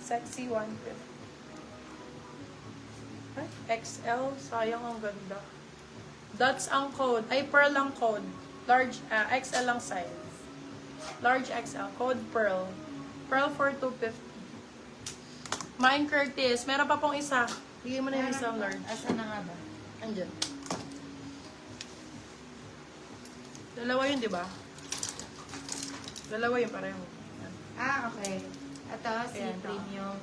Sexy 150. Ay, XL. Sayang, ang ganda. Dots ang code. Ay, pearl ang code. Large, XL ang size. Large XL. Code pearl. Pearl for 250. Mine Curtis. Meron pa pong isa. Bigay mo na yung isang large. Asa na nga ba? Andyan. Dalawa yun, di ba? Dalawa yun, pareho. Yan. Ah, okay. Ito, si Ayan, premium.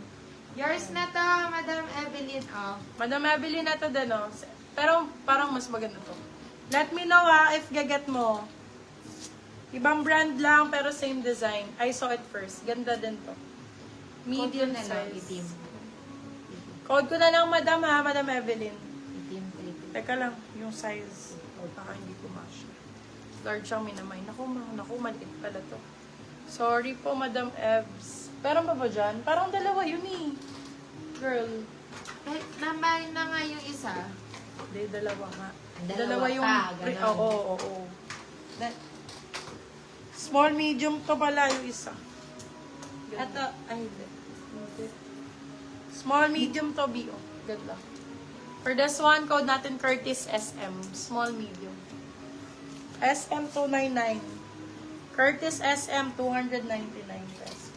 Yours na to, Madam Evelyn. Oh. Madam Evelyn na to din, oh. Pero parang mas maganda to. Let me know, if gaget mo. Ibang brand lang, pero same design. I saw it first. Ganda din to. Medium Code ko na lang, size. itim. Code ko na lang, madam, ha? Madam Evelyn. Itim, itim. Teka lang, yung size. Baka hindi ko masya. Large ang minamay. Naku, maliit pala to. Sorry po, Madam Evs. Pero pa ba dyan? Parang dalawa yun eh. Girl. Eh, namay na nga yung isa. Hindi, dalawa nga. Dalawa yung... pa, ganun. Oo. Small, medium to pala yung isa. Ito, ay, hindi. Small, medium to, B. Oh. Ganda. For this one, code natin Curtis SM. Small, medium. SM 299. Curtis SM 299 pesos.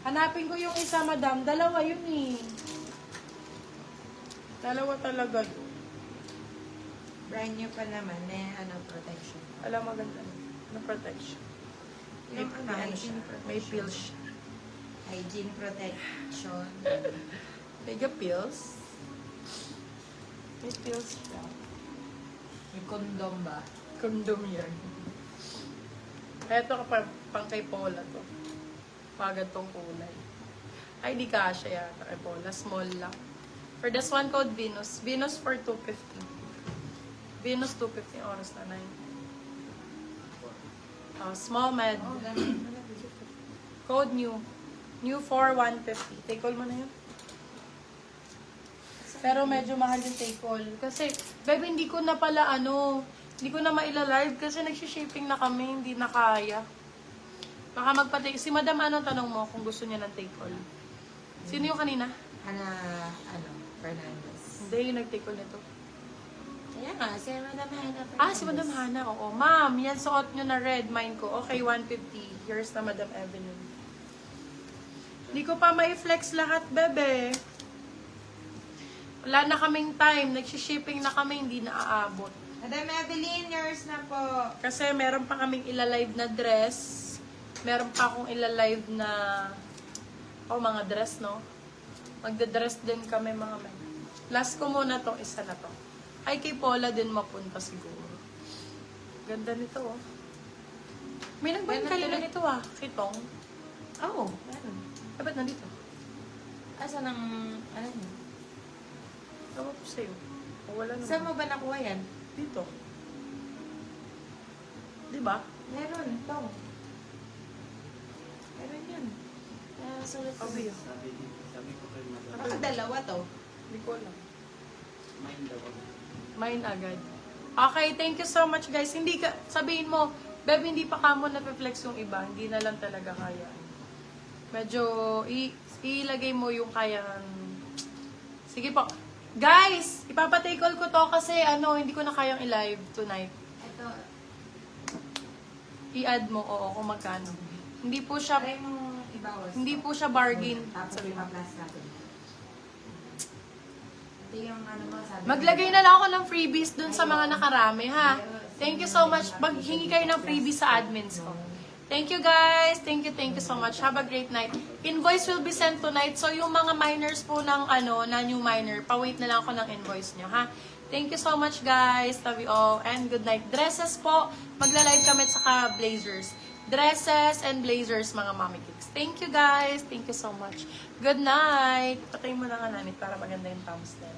Hanapin ko yung isa, madam. Dalawa yun eh. Dalawa talaga yun. Brand new pa naman, may protection. Alam, maganda. No protection. Yung May hygiene siya. May protection. pills siya. Hygiene protection. Mega pills. May pills siya. May condom ba? Condom yan. Eto kapag pang kay Paula to. Pagad tong kulay. Ay, di kasha yata kay Paula. Small lang. For this one, code Venus. Venus for 250. Venus 250 oras na 9. Small med. Oh, ganun. Code new. New for 150. Take all mo na yun. Pero medyo mahal yung take all. Kasi, babe, hindi ko na pala hindi ko na maila-live kasi nagsishaping na kami, hindi na kaya. Baka magpa-take. Si Madam, tanong mo kung gusto niya ng take all? Sino yung kanina? Fernandez. Hindi, yung nag-take all nito. Kaya nga, si Madam Hannah Fernandez. Si Madam Hana, oo. Ma'am, yan suot nyo na red, mine ko. Okay, 150. Yours na Madam Evelyn. Hindi ko pa may flex lahat, bebe. Wala na kaming time. Nagsishipping na kami, hindi na aabot. Madam Evelyn, yours na po. Kasi meron pa kaming ilalive na dress. Meron pa akong ilalive na mga dress, no? Magda-dress din kami, mga men. Last ko muna tong isa na to. Ay, kay Paula din mapunta siguro. Ganda nito, oh. May nagbayad Ganda kayo na nila. nito, Kitong. Oh, meron. Ay, ba't nandito? Asa ng, yun? Tama po sa'yo. O, wala naman. Saan mo ba nakuha yan? Dito. Di ba? Meron, ito. Meron yan. Sulit ko. Abi, Sabi ko kay Madam, Baka dalawa to. Hindi ko alam. mine daw ako. Mine agad. Okay, thank you so much, guys. Hindi ka, sabihin mo, Beb, hindi pa kamo na-flex yung iba. Hindi na lang talaga kaya. Medyo, ilagay mo yung kayang... Sige po. Guys, ipapatake all ko to kasi hindi ko na kayang i-live tonight. Ito. I-add mo, kung magkano. Hindi po siya, Try mo ibawas. hindi po siya bargain. Tapos i-plus natin. Ito yung mo sabi. Maglagay na lang ako ng freebies dun sa mga nakarami, ha? Thank you so much. Maghingi kayo ng freebies sa admins ko. Thank you, guys. Thank you so much. Have a great night. Invoice will be sent tonight. So, yung mga miners po ng, na new miner, pa-wait na lang ako ng invoice nyo, ha? Thank you so much, guys. Love you all. And good night. Dresses po. Magla-live kami at saka blazers. Dresses and blazers, mga mommy kicks. Thank you, guys. Thank you so much. Good night. Patay mo na nga namin para maganda yung thumbs na.